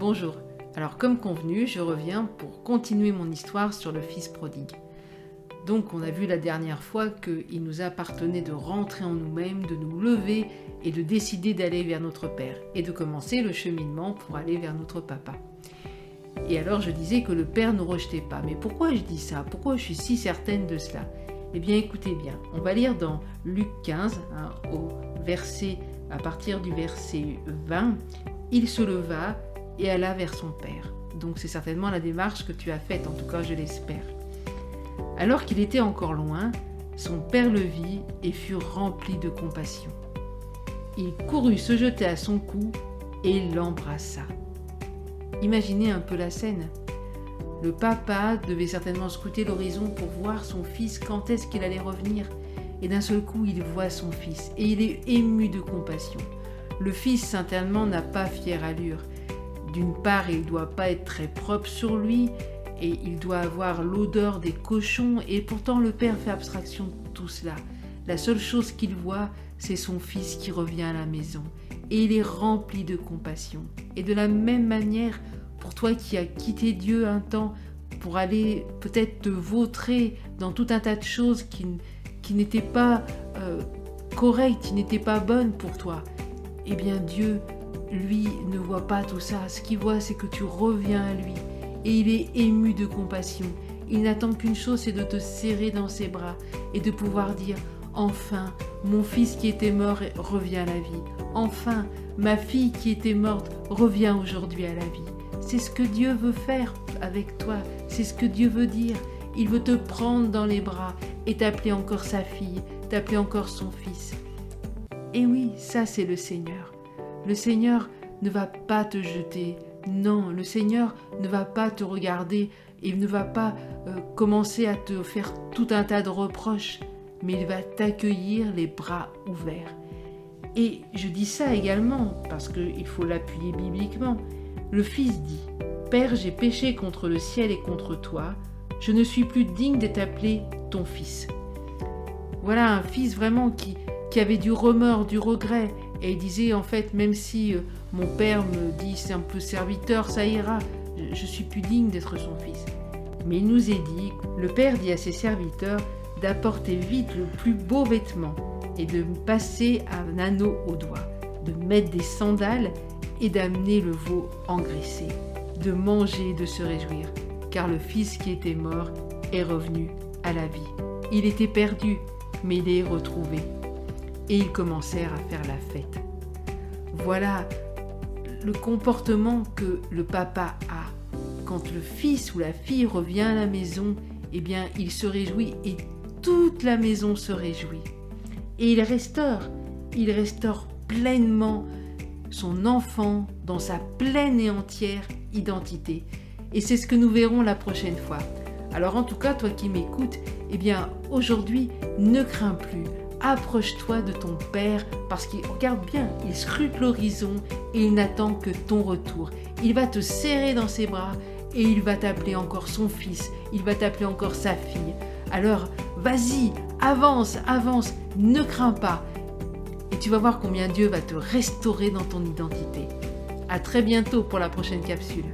Bonjour, alors comme convenu, je reviens pour continuer mon histoire sur le fils prodigue. Donc on a vu la dernière fois qu'il nous appartenait de rentrer en nous-mêmes, de nous lever et de décider d'aller vers notre Père et de commencer le cheminement pour aller vers notre Papa. Et alors je disais que le Père ne nous rejetait pas. Mais pourquoi je dis ça? Pourquoi je suis si certaine de cela? Eh bien écoutez bien, on va lire dans Luc 15, à partir du verset 20, « Il se leva et alla vers son père. » Donc c'est certainement la démarche que tu as faite, en tout cas je l'espère. Alors qu'il était encore loin, son père le vit et fut rempli de compassion. Il courut se jeter à son cou et l'embrassa. Imaginez un peu la scène. Le papa devait certainement scruter l'horizon pour voir son fils quand est-ce qu'il allait revenir. Et d'un seul coup, il voit son fils et il est ému de compassion. Le fils, certainement, n'a pas fière allure. D'une part, il ne doit pas être très propre sur lui et il doit avoir l'odeur des cochons et pourtant le père fait abstraction de tout cela. La seule chose qu'il voit, c'est son fils qui revient à la maison et il est rempli de compassion. Et de la même manière, pour toi qui as quitté Dieu un temps pour aller peut-être te vautrer dans tout un tas de choses qui n'étaient pas correctes, qui n'étaient pas bonnes pour toi, eh bien Dieu, lui, ne voit pas tout ça. Ce qu'il voit, c'est que tu reviens à lui. Et il est ému de compassion. Il n'attend qu'une chose, c'est de te serrer dans ses bras et de pouvoir dire « Enfin, mon fils qui était mort revient à la vie. Enfin, ma fille qui était morte revient aujourd'hui à la vie. » C'est ce que Dieu veut faire avec toi. C'est ce que Dieu veut dire. Il veut te prendre dans les bras et t'appeler encore sa fille, t'appeler encore son fils. Et oui, ça c'est le Seigneur. Le Seigneur ne va pas te jeter. Non, le Seigneur ne va pas te regarder et ne va pas commencer à te faire tout un tas de reproches, mais il va t'accueillir les bras ouverts. Et je dis ça également parce qu'il faut l'appuyer bibliquement. Le Fils dit « Père, j'ai péché contre le ciel et contre toi. Je ne suis plus digne d'être appelé ton fils. » Voilà un fils vraiment qui avait du remords, du regret. Et il disait en fait, même si mon père me dit c'est un peu serviteur, ça ira, je suis plus digne d'être son fils. Mais il nous est dit, le père dit à ses serviteurs d'apporter vite le plus beau vêtement et de passer un anneau au doigt, de mettre des sandales et d'amener le veau engraissé, de manger et de se réjouir, car le fils qui était mort est revenu à la vie. Il était perdu, mais il est retrouvé. Et ils commencèrent à faire la fête. Voilà le comportement que le papa a. Quand le fils ou la fille revient à la maison, eh bien, il se réjouit et toute la maison se réjouit. Et il restaure pleinement son enfant dans sa pleine et entière identité. Et c'est ce que nous verrons la prochaine fois. Alors en tout cas, toi qui m'écoutes, eh bien, aujourd'hui, ne crains plus. Approche-toi de ton Père parce qu'il regarde bien, il scrute l'horizon et il n'attend que ton retour. Il va te serrer dans ses bras et il va t'appeler encore son fils, il va t'appeler encore sa fille. Alors vas-y, avance, ne crains pas et tu vas voir combien Dieu va te restaurer dans ton identité. À très bientôt pour la prochaine capsule.